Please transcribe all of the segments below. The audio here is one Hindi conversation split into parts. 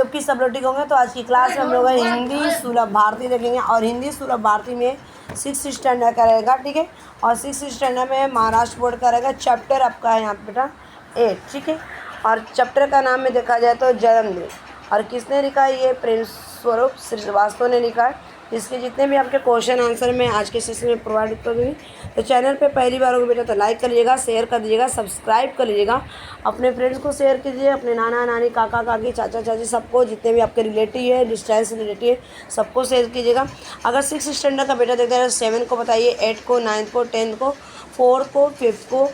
की सब लोग ठीक होंगे। तो आज की क्लास में हम लोग हिंदी सुलभ भारती देखेंगे और हिंदी सुलभ भारती में 6th स्टैंडर्ड का रहेगा, ठीक है। और 6th स्टैंडर्ड में महाराष्ट्र बोर्ड का रहेगा। चैप्टर आपका है यहाँ पे बेटा 8, ठीक है। और चैप्टर का नाम में देखा जाए तो जन्मदिन। और किसने लिखा है? ये प्रेम स्वरूप श्रीवास्तव ने लिखा है। इसके जितने भी आपके क्वेश्चन आंसर मैं आज के सेशन में प्रोवाइड कर दूँगी। तो चैनल पे पहली बार होगी बेटा तो लाइक कर लीजिएगा, शेयर कर दीजिएगा, सब्सक्राइब कर लीजिएगा, अपने फ्रेंड्स को शेयर कीजिए, अपने नाना नानी काका काकी चाचा चाची सबको, जितने भी आपके रिलेटिव है, डिस्टेंस रिलेटिव है, सबको शेयर कीजिएगा। अगर 6th स्टैंडर्ड का बेटा देखते हैं 7 को बताइए, 8 को, 9 को, 10 को, 4 को, 5 को,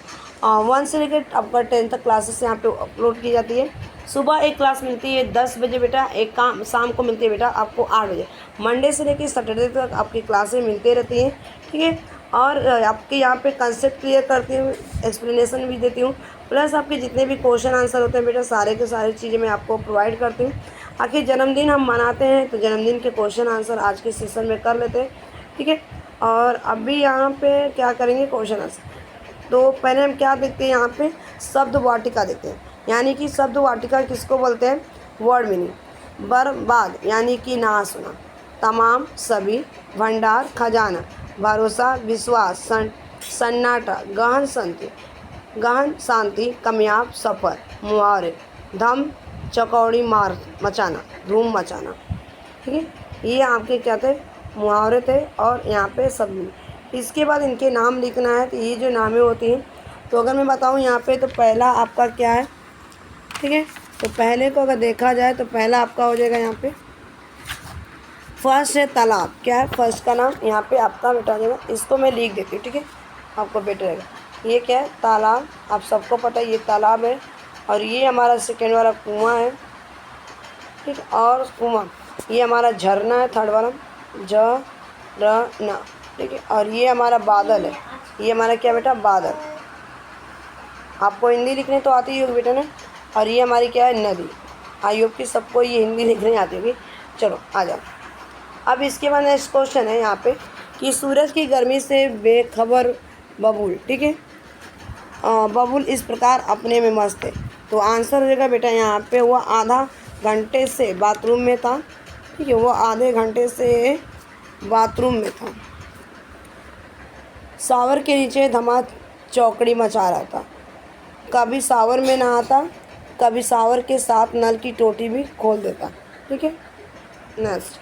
1 से लेकर आपका 10 तक क्लासेस यहाँ पे अपलोड की जाती है। सुबह एक क्लास मिलती है 10 बजे बेटा, एक काम शाम को मिलती है बेटा आपको 8 बजे। मंडे से लेकर सैटरडे तक आपकी क्लासें मिलती रहती हैं, ठीक है। और आपके यहाँ पे कंसेप्ट क्लियर करती हूँ, एक्सप्लेनेशन भी देती हूँ, प्लस आपके जितने भी क्वेश्चन आंसर होते हैं बेटा सारे के सारी चीज़ें मैं आपको प्रोवाइड करती हूँ। आखिर जन्मदिन हम मनाते हैं तो जन्मदिन के क्वेश्चन आंसर आज के सेशन में कर लेते हैं, ठीक है। और अभी यहाँ पे क्या करेंगे क्वेश्चन आंसर। तो पहले हम क्या देखते हैं यहाँ पे, शब्द वाटिका देखते हैं। यानी कि शब्द वाटिका किसको बोलते हैं? Word meaning. बर्बाद यानी कि ना सुना, तमाम, सभी, भंडार, खजाना, भरोसा, विश्वास, सन्नाटा, गहन शांति, कामयाब, सफर, मुहावरे, धम, चकौड़ी मार मचाना, धूम मचाना, ठीक है। ये आपके क्या थे? मुहावरे थे। और यहाँ पे सभी। इसके बाद इनके नाम लिखना है। तो ये जो नामें होती हैं, तो अगर मैं बताऊँ यहाँ पे तो पहला आपका क्या है, ठीक है। तो पहले को अगर देखा जाए तो पहला आपका हो जाएगा यहाँ पे फर्स्ट है तालाब। क्या है फर्स्ट का नाम? यहाँ पे आपका बेटा हो जाएगा। इसको मैं लिख देती हूँ, ठीक है, आपको बेटर रहेगा। ये क्या है? तालाब। आप सबको पता है ये तालाब है। और ये हमारा सेकेंड वाला कुआं है, ठीक। और कुआं ये हमारा झरना है, थर्ड वाला झरना, ठीक है। और ये हमारा बादल है। ये हमारा क्या बेटा? बादल। आपको हिंदी लिखने तो आती ही होगी बेटा ने। और ये हमारी क्या है? नदी। आई होप कि सबको ये हिंदी लिखने आती होगी। चलो आ जाओ। अब इसके बाद नेक्स्ट क्वेश्चन है यहाँ पे कि सूरज की गर्मी से बेखबर बबूल, ठीक है। बबूल इस प्रकार अपने में मस्त है। तो आंसर हो जाएगा बेटा यहाँ पे वो आधा घंटे से बाथरूम में था, ठीक है। वो आधे घंटे से बाथरूम में था। शावर के नीचे धमा चौकड़ी मचा रहा था। कभी शावर में नहाता, कभी शावर के साथ नल की टोटी भी खोल देता, ठीक है। नेक्स्ट,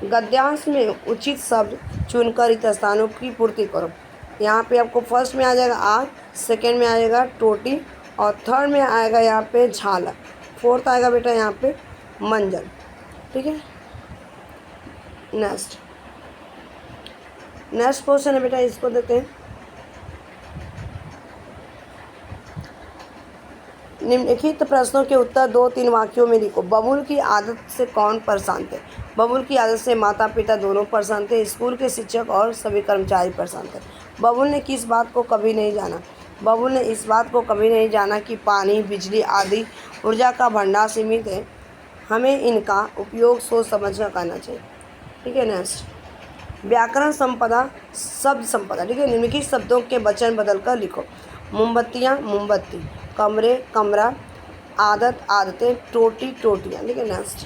गद्यांश में उचित शब्द चुनकर इन स्थानों की पूर्ति करो। यहाँ पे आपको फर्स्ट में आ जाएगा आग, सेकंड में आएगा टोटी, और थर्ड में आएगा यहाँ पे झालर, फोर्थ आएगा बेटा यहाँ पे मंजन, ठीक है। नेक्स्ट क्वेश्चन है बेटा, इसको देते हैं। निम्नलिखित प्रश्नों के उत्तर 2-3 वाक्यों में लिखो। बबूल की आदत से कौन परेशान थे? बबूल की आदत से माता पिता दोनों परेशान थे, स्कूल के शिक्षक और सभी कर्मचारी परेशान थे। बबूल ने किस बात को कभी नहीं जाना? बबूल ने इस बात को कभी नहीं जाना कि पानी, बिजली आदि ऊर्जा का भंडार सीमित है, हमें इनका उपयोग सोच समझ कर करना चाहिए, ठीक है। नेक्स्ट, व्याकरण संपदा, शब्द संपदा, ठीक है। निम्नलिखित शब्दों के वचन बदल कर लिखो। मोमबत्तियाँ, मोमबत्ती, कमरे, कमरा, आदत, आदतें, टोटी, टोटियाँ, ठीक है। नेक्स्ट,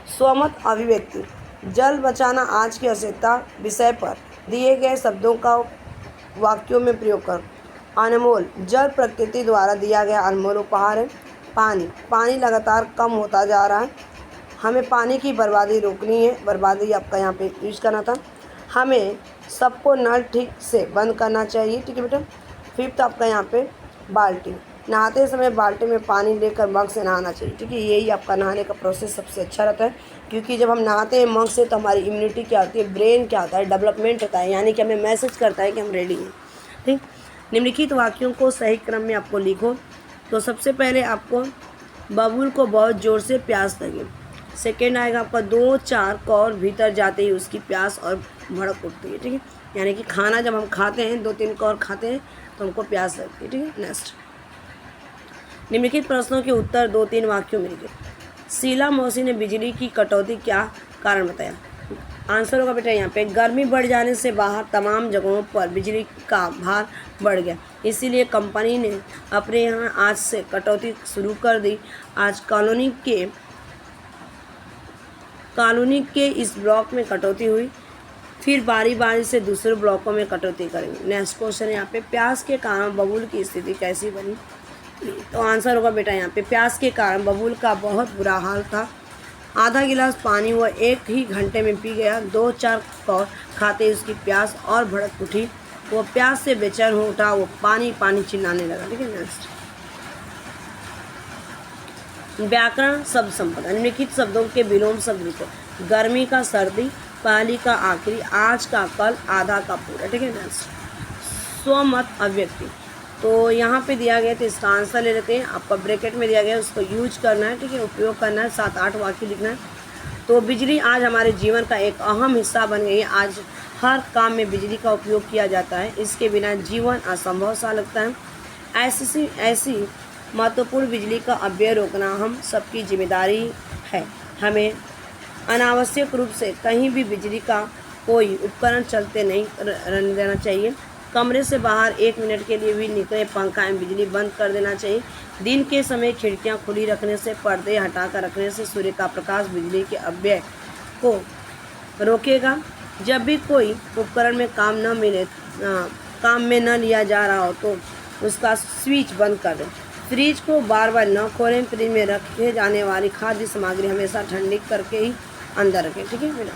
स्वमत अभिव्यक्ति, जल बचाना आज की आवश्यकता विषय पर दिए गए शब्दों का वाक्यों में प्रयोग कर। अनमोल, जल प्रकृति द्वारा दिया गया अनमोल उपहार है। पानी लगातार कम होता जा रहा है, हमें पानी की बर्बादी रोकनी है। बर्बादी आपका यहाँ पे यूज करना था। हमें सबको नल ठीक से बंद करना चाहिए, ठीक है बेटा। फिफ्थ आपका यहाँ पे बाल्टी, नहाते समय बाल्टी में पानी लेकर मग से नहाना चाहिए, ठीक है। यही आपका नहाने का प्रोसेस सबसे अच्छा रहता है, क्योंकि जब हम नहाते हैं मग से तो हमारी इम्यूनिटी क्या होती है, ब्रेन क्या होता है, डेवलपमेंट होता है, यानी कि हमें मैसेज करता है कि हम रेडी हैं, ठीक। निम्नलिखित वाक्यों को सही क्रम में आपको लिखो। तो सबसे पहले आपको बबूल को बहुत ज़ोर से प्यास लगी। सेकेंड आएगा आपका 2-4 कौर भीतर जाते ही उसकी प्यास और भड़क उठती है, ठीक है। यानी कि खाना जब हम खाते हैं 2-3 कौर खाते हैं तो हमको प्यास लगती है, ठीक है। नेक्स्ट, निम्नलिखित प्रश्नों के उत्तर 2-3 वाक्यों में लिखे। शीला मौसी ने बिजली की कटौती क्या कारण बताया? आंसर होगा बेटा यहाँ पे गर्मी बढ़ जाने से बाहर तमाम जगहों पर बिजली का भार बढ़ गया, इसीलिए कंपनी ने अपने यहाँ आज से कटौती शुरू कर दी। आज कॉलोनी के कॉलोनी के इस ब्लॉक में कटौती हुई, फिर बारी बारी से दूसरे ब्लॉकों में कटौती करेंगे। नेक्स्ट क्वेश्चन यहाँ पे, प्यास के कारण बबूल की स्थिति कैसी बनी? तो आंसर होगा बेटा यहाँ पे, प्यास के कारण बबूल का बहुत बुरा हाल था। आधा गिलास पानी वह 1 ही घंटे में पी गया। 2-4 कौर खाते उसकी प्यास और भड़क उठी। वो प्यास से बेचैन हो उठा, वो पानी पानी चिल्लाने लगा। ठीक है, नेक्स्ट व्याकरण शब्द संपदा, निम्नलिखित शब्दों के विलोम शब्द लिखो। गर्मी का सर्दी, पहली का आखिरी, आज का कल, आधा का पूरा। ठीक है, नेक्स्ट स्वमत अव्यक्ति, तो यहाँ पे दिया गया तो इसका आंसर ले लेते हैं। आपका ब्रैकेट में दिया गया, उसको यूज करना है। ठीक है, उपयोग करना है, 7-8 वाक्य लिखना है। तो बिजली आज हमारे जीवन का एक अहम हिस्सा बन गई है। आज हर काम में बिजली का उपयोग किया जाता है, इसके बिना जीवन असंभव सा लगता है। ऐसी महत्वपूर्ण बिजली का अपव्यय रोकना हम सबकी जिम्मेदारी है। हमें अनावश्यक रूप से कहीं भी बिजली का कोई उपकरण चलते नहीं रहने देना चाहिए। कमरे से बाहर 1 मिनट के लिए भी निकले पंखा एवं बिजली बंद कर देना चाहिए। दिन के समय खिड़कियां खुली रखने से, पर्दे हटाकर रखने से सूर्य का प्रकाश बिजली के अपव्यय को रोकेगा। जब भी कोई उपकरण में काम में न लिया जा रहा हो तो उसका स्विच बंद कर दें। फ्रिज को बार बार न खोलें। फ्रिज में रखे जाने वाली खाद्य सामग्री हमेशा ठंडी करके ही अंदर रखें। ठीक है बेटा,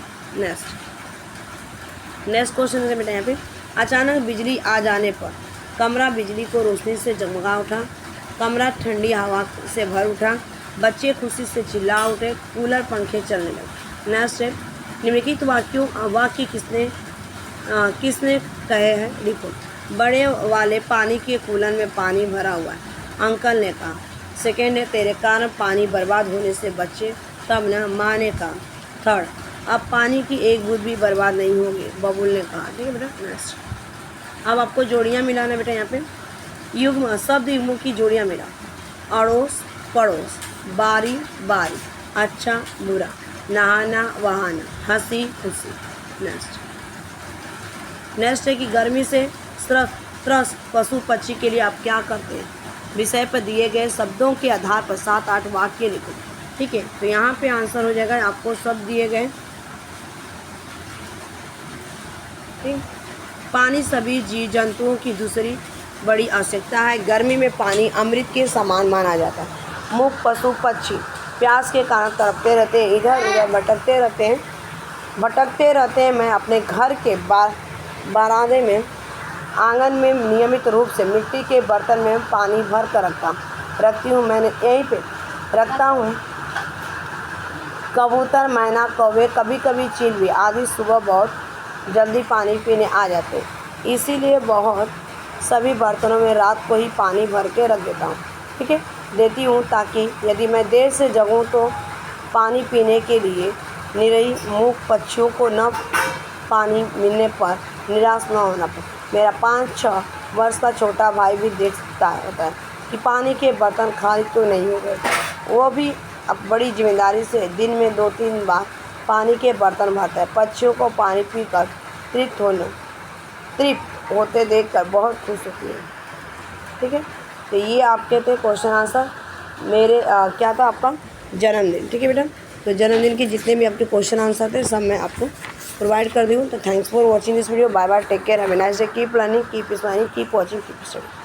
नेक्स्ट क्वेश्चन है बेटा यहाँ पे, अचानक बिजली आ जाने पर कमरा बिजली को रोशनी से जगमगा उठा। कमरा ठंडी हवा से भर उठा। बच्चे खुशी से चिल्ला उठे। कूलर पंखे चलने लगे। नेक्स्ट है, निम्नलिखित वाक्य किसने कहे हैं? लिखो। बड़े वाले पानी के कूलर में पानी भरा हुआ है, अंकल ने कहा। सेकेंड है, तेरे कारण पानी बर्बाद होने से बच्चे। तब ना, माँ ने कहा। थर्ड, अब पानी की एक बूंद भी बर्बाद नहीं होगी, बबूल ने कहा। ठीक है बेटा, नेक्स्ट अब आपको जोड़ियाँ मिलाना बेटा। यहाँ पे युग्म शब्द युग्मों की जोड़ियाँ मिला। अड़ोस पड़ोस, बारी बारी, अच्छा बुरा, नहाना वहाना, हंसी खुशी। नेक्स्ट है कि गर्मी से त्रस्त पशु पक्षी के लिए आप क्या करते हैं? विषय पर दिए गए शब्दों के आधार पर 7-8 वाक्य लिखो। ठीक है, तो यहाँ पे आंसर हो जाएगा, आपको शब्द दिए गए। ठीक, पानी सभी जीव जंतुओं की दूसरी बड़ी आवश्यकता है। गर्मी में पानी अमृत के समान माना जाता है। मूक पशु पक्षी प्यास के कारण तड़पते रहते हैं, इधर उधर भटकते रहते हैं। मैं अपने घर के बरामदे में, आंगन में नियमित रूप से मिट्टी के बर्तन में पानी भर कर रखती हूँ। मैंने यहीं पे रखता हूँ। कबूतर, मैना, कौवे, कभी कभी चील भी आदि सुबह बहुत जल्दी पानी पीने आ जाते हैं। इसीलिए सभी बर्तनों में रात को ही पानी भर के रख देता हूँ। ठीक है, देती हूँ ताकि यदि मैं देर से जगूँ तो पानी पीने के लिए निरीह मूक पक्षियों को न पानी मिलने पर निराश न होना पड़े। मेरा 5-6 वर्ष का छोटा भाई भी देखता होता है कि पानी के बर्तन खाली तो नहीं हो गए। वो भी अब बड़ी जिम्मेदारी से दिन में 2-3 बार पानी के बर्तन भरता है। पक्षियों को पानी पीकर तृप्त होते देखकर बहुत खुश होती है। ठीक है, तो ये आपके थे क्वेश्चन आंसर। मेरे क्या था आपका जन्मदिन। ठीक है बेटा, तो जन्मदिन के जितने भी आपके क्वेश्चन आंसर थे सब मैं आपको प्रोवाइड कर दी हूँ। तो thanks for watching this video. Bye bye, take care, have a nice day, keep learning, keep smiling, keep watching, keep study.